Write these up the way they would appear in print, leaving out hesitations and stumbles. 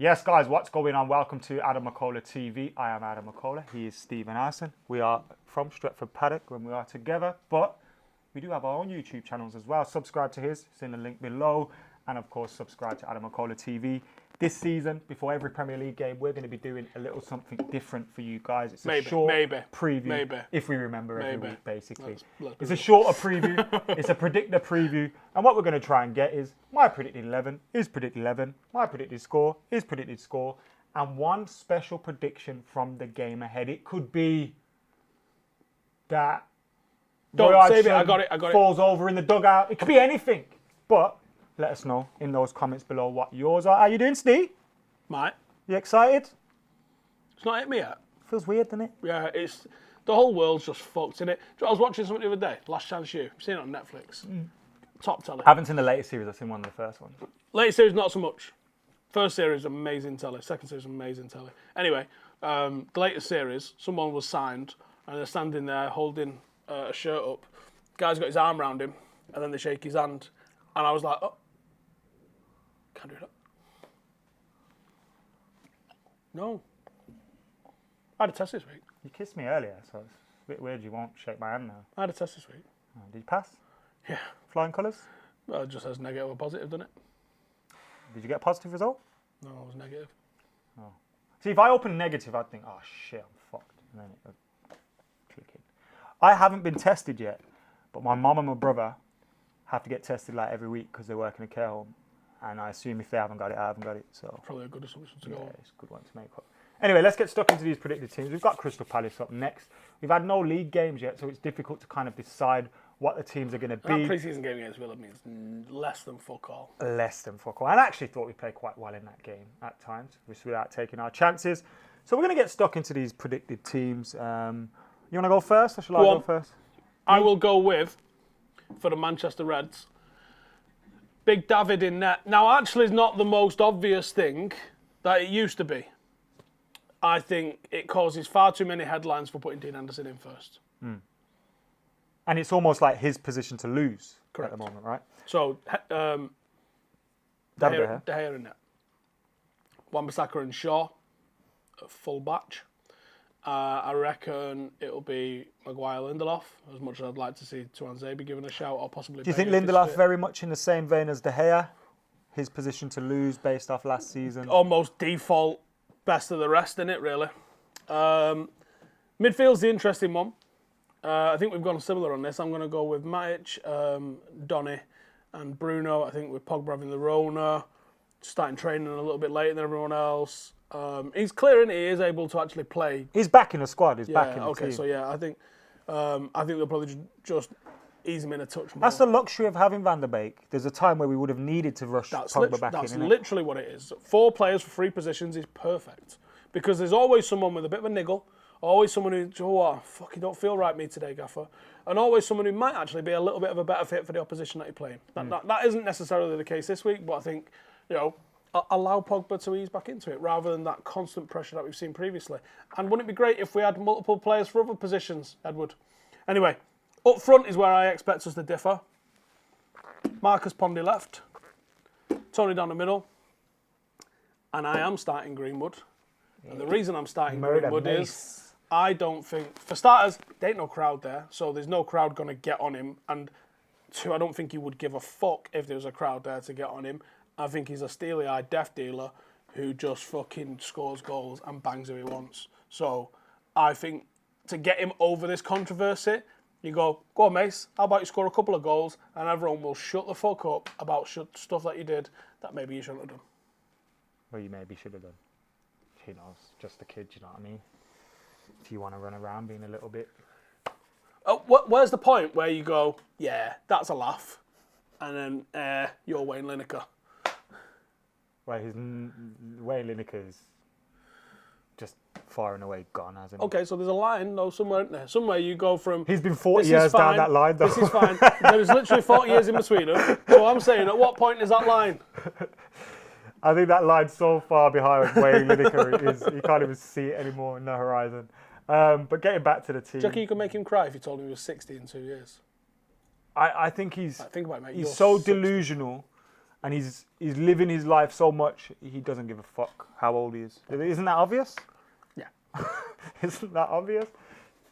Yes, guys, what's going on? Welcome to AdamMcKola TV. I am AdamMcKola. He is Stephen Howson. We are from Stretford Paddock when we are together, but we do have our own YouTube channels as well. Subscribe to his. It's in the link below. And, of course, subscribe to AdamMcKola TV. This season, before every Premier League game, we're going to be doing a little something different for you guys. It's a short preview, if we remember every week, basically. It's a shorter preview. It's a predictor preview. And what we're going to try and get is my predicted 11 is predicted 11. My predicted score is predicted score. And one special prediction from the game ahead. It could be that Don't save it. I got it. falls over in the dugout. It could be anything. But let us know in those comments below what yours are. How you doing, Steve? Mate. You excited? It's not hit me yet. Feels weird, doesn't it? Yeah, it's the whole world's just fucked in it. I was watching something the other day. Last Chance You. I've seen it on Netflix. Top telly. I haven't seen the latest series. I've seen one of the first ones. Latest series, not so much. First series, amazing telly. Second series, amazing telly. Anyway, the latest series, someone was signed and they're standing there holding a shirt up. Guy's got his arm around him and then they shake his hand. And I was like, oh, can't do that. No. I had a test this week. You kissed me earlier, so it's a bit weird you won't shake my hand now. I had a test this week. Oh, did you pass? Yeah. Flying colours? Well, it just says negative or positive, doesn't it? Did you get a positive result? No, it was negative. Oh. See, if I open negative, I'd think, oh shit, I'm fucked. And then it would click in. I haven't been tested yet, but my mum and my brother have to get tested like every week because they work in a care home. And I assume if they haven't got it, I haven't got it. So Probably a good assumption to go on. It's a good one to make up. Anyway, let's get stuck into these predicted teams. We've got Crystal Palace up next. We've had no league games yet, so it's difficult to kind of decide what the teams are going to be. That pre-season game against Villa means less than fuck all. Less than fuck all. I actually thought we played quite well in that game at times, just without taking our chances. So we're going to get stuck into these predicted teams. You want to go first, or shall I go first? I will go with, for the Manchester Reds, Big David in net. Now, actually, it's not the most obvious thing that it used to be. I think it causes far too many headlines for putting Dean Anderson in first. And it's almost like his position to lose Correct. at the moment, right? So, David De Gea. De Gea in net. Wan-Bissaka and Shaw at full batch. I reckon it'll be Maguire Lindelof, as much as I'd like to see Tuanzebe be given a shout, or possibly. Do you think Lindelof very much in the same vein as De Gea? His position to lose based off last season? Almost default best of the rest, in it, really. Midfield's the interesting one. I think we've gone similar on this. I'm going to go with Matic, Donny, and Bruno. I think with Pogba having the Rona, starting training a little bit later than everyone else. He's clear and he is able to actually play. He's back in the squad. He's back in the team. So yeah, I think they'll probably just ease him in a touch more. That's the luxury of having Van der Beek. There's a time where we would have needed to rush Pogba back in. That's literally what it is. 4 players for 3 positions is perfect because there's always someone with a bit of a niggle, always someone who, you don't feel right me today, Gaffer, and always someone who might actually be a little bit of a better fit for the opposition that you're playing. That isn't necessarily the case this week, but I think allow Pogba to ease back into it rather than that constant pressure that we've seen previously. And wouldn't it be great if we had multiple players for other positions, Edward? Anyway, up front is where I expect us to differ. Marcus Pondy left, Tony down the middle, and I am starting Greenwood. And the reason I'm starting Greenwood is I don't think, for starters, there ain't no crowd there, so there's no crowd going to get on him. And 2, I don't think he would give a fuck if there was a crowd there to get on him. I think he's a steely-eyed death dealer who just fucking scores goals and bangs who he wants. So I think to get him over this controversy, you go on, Mace, how about you score a couple of goals and everyone will shut the fuck up about stuff that you did that maybe you shouldn't have done. Well, you maybe should have done. Who knows? Just a kid, you know what I mean? If you want to run around being a little bit... Where's the point where you go, yeah, that's a laugh, and then you're Wayne Lineker? Well, Wayne Lineker is just far and away gone, hasn't he? Okay, so there's a line, though, somewhere, isn't there? Somewhere you go from... He's been 40 years down that line, though. This is fine. There's literally 40 years in between them. So I'm saying, at what point is that line? I think that line's so far behind Wayne Lineker, you can't even see it anymore in the horizon. But getting back to the team... Do you reckon you could make him cry if you told him he was 60 in 2 years? I think he's think about it, mate. he's so delusional and he's living his life so much, he doesn't give a fuck how old he is. Isn't that obvious? Yeah. Isn't that obvious?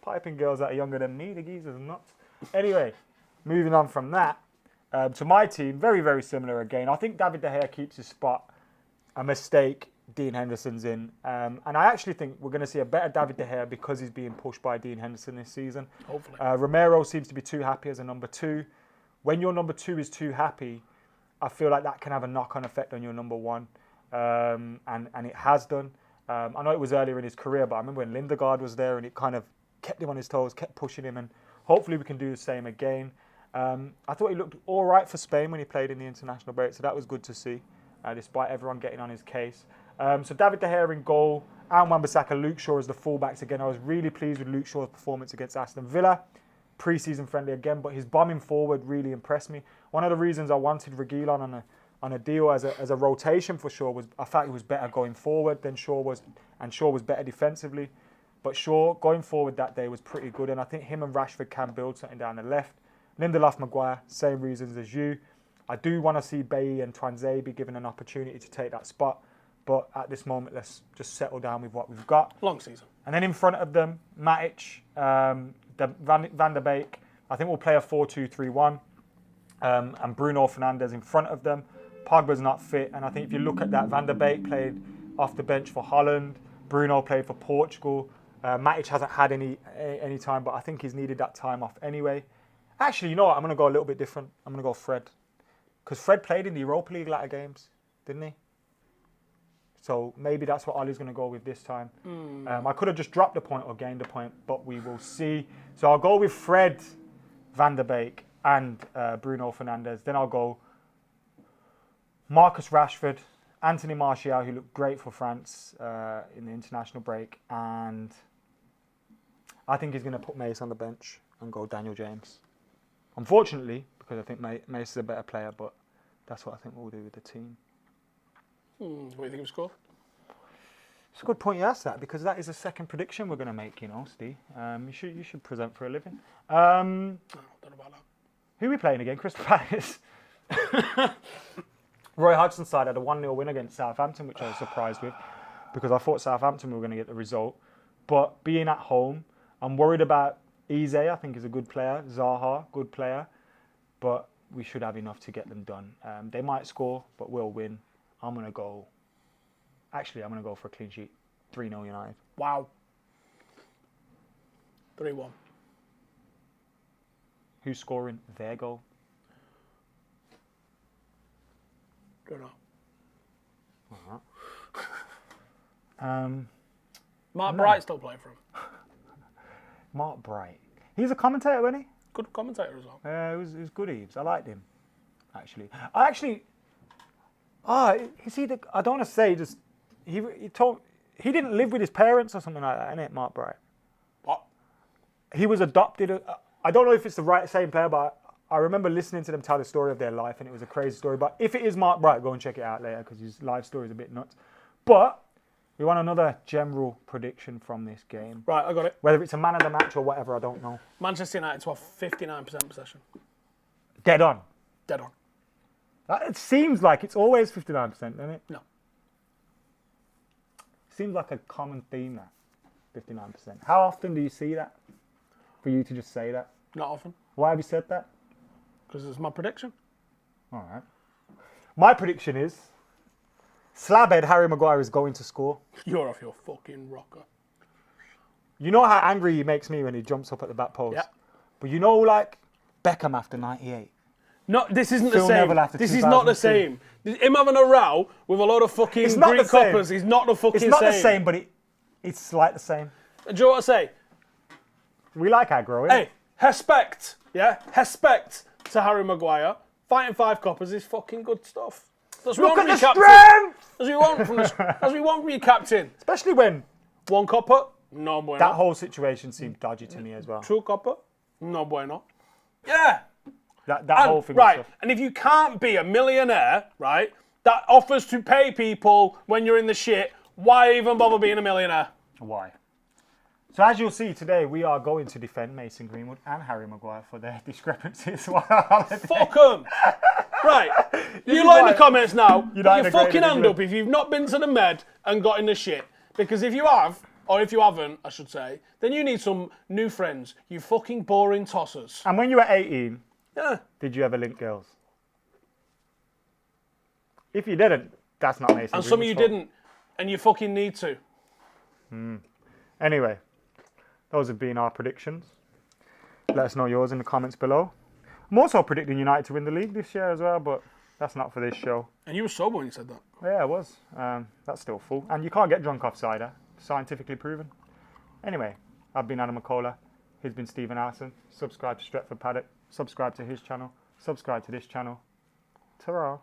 Piping girls that are younger than me, the geezer's nuts. Anyway, moving on from that, to my team, very, very similar again. I think David De Gea keeps his spot. A mistake, Dean Henderson's in. And I actually think we're going to see a better David De Gea because he's being pushed by Dean Henderson this season. Hopefully. Romero seems to be too happy as a number 2. When your number 2 is too happy, I feel like that can have a knock-on effect on your number 1. And it has done. I know it was earlier in his career, but I remember when Lindegaard was there and it kind of kept him on his toes, kept pushing him, and hopefully we can do the same again. I thought he looked all right for Spain when he played in the international break, so that was good to see, despite everyone getting on his case. So David De Gea in goal, and Wan-Bissaka, Luke Shaw as the fullbacks again. I was really pleased with Luke Shaw's performance against Aston Villa. Pre-season friendly again, but his bombing forward really impressed me. One of the reasons I wanted Reguilon on a deal as a rotation for Shaw was I thought he was better going forward than Shaw was, and Shaw was better defensively. But Shaw going forward that day was pretty good, and I think him and Rashford can build something down the left. Lindelof, Maguire, same reasons as you. I do want to see Bailly and Twanzebe be given an opportunity to take that spot, but at this moment, let's just settle down with what we've got. Long season. And then in front of them, Matic, Van der Beek. I think we'll play a 4-2-3-1, and Bruno Fernandes in front of them. Pogba's not fit, and I think if you look at that, Van der Beek played off the bench for Holland. Bruno played for Portugal. Matic hasn't had any time, but I think he's needed that time off anyway. Actually, you know what? I'm going to go a little bit different. I'm going to go Fred. Because Fred played in the Europa League latter games, didn't he? So maybe that's what Ollie's going to go with this time. I could have just dropped the point or gained the point, but we will see. So I'll go with Fred, Van der Beek, and Bruno Fernandes. Then I'll go Marcus Rashford, Anthony Martial, who looked great for France in the international break. And I think he's going to put Mace on the bench and go Daniel James. Unfortunately, because I think Mace is a better player, but that's what I think we'll do with the team. What do you think of score? It's a good point you asked that, because that is the second prediction we're going to make, Steve. You should present for a living. Don't know about that. Who are we playing again? Crystal Palace. Roy Hodgson's side had a 1-0 win against Southampton, which I was surprised with, because I thought Southampton were going to get the result. But being at home, I'm worried about Eze. I think he's a good player. Zaha, good player. But we should have enough to get them done. They might score, but we'll win. I'm going to go for a clean sheet. 3-0 United. Wow. 3-1. Who's scoring their goal? Don't know. All right. Mark Bright still playing for him. Mark Bright. He's a commentator, wasn't he? Good commentator as well. It was good, Eves. I liked him, actually. Is he the? I don't want to say just. He didn't live with his parents or something like that, innit, Mark Bright? What? He was adopted. I don't know if it's the same player, but I remember listening to them tell the story of their life, and it was a crazy story. But if it is Mark Bright, go and check it out later, because his life story is a bit nuts. But we want another general prediction from this game. Right, I got it. Whether it's a man of the match or whatever, I don't know. Manchester United to have 59% possession. Dead on. Dead on. It seems like it's always 59%, doesn't it? No. Seems like a common theme, that 59%. How often do you see that? For you to just say that? Not often. Why have you said that? Because it's my prediction. All right. My prediction is slabhead Harry Maguire is going to score. You're off your fucking rocker. You know how angry he makes me when he jumps up at the back post? Yeah. But you know, like Beckham after 98? No, this isn't Phil the same. Neville after This is not the 2002. same. Him having a row with a lot of fucking It's not Greek the same. coppers is not the fucking same. It's not the same, but it's like the same. Do you know what I say? We like aggro, innit? Hey, respect, yeah? Respect to Harry Maguire. Fighting 5 coppers is fucking good stuff. That's what Look we at want the from your captain. strength! As we want from your captain. Especially when 1 copper, no bueno. that whole situation seemed dodgy to me as well. 2 copper, no bueno. Yeah. That whole thing. Right, Was tough. and if you can't be a millionaire, right, that offers to pay people when you're in the shit, why even bother being a millionaire? Why? So as you'll see today, we are going to defend Mason Greenwood and Harry Maguire for their discrepancies. Fuck them. Right. You is like why the comments now. United Put are your great fucking in hand England. up if you've not been to the med and got in the shit. Because if you have, or if you haven't, I should say, then you need some new friends. You fucking boring tossers. And when you were 18, Yeah. did you ever link girls? If you didn't, that's not Mason And some of you Greenwood's fault. didn't. And you fucking need to. Anyway, those have been our predictions. Let us know yours in the comments below. I'm also predicting United to win the league this year as well, but that's not for this show. And you were sober when you said that. Yeah, it was. That's still full. And you can't get drunk off cider. Scientifically proven. Anyway, I've been AdamMcKola. He's been Stephen Howson. Subscribe to Stretford Paddock. Subscribe to his channel. Subscribe to this channel. Ta-ra.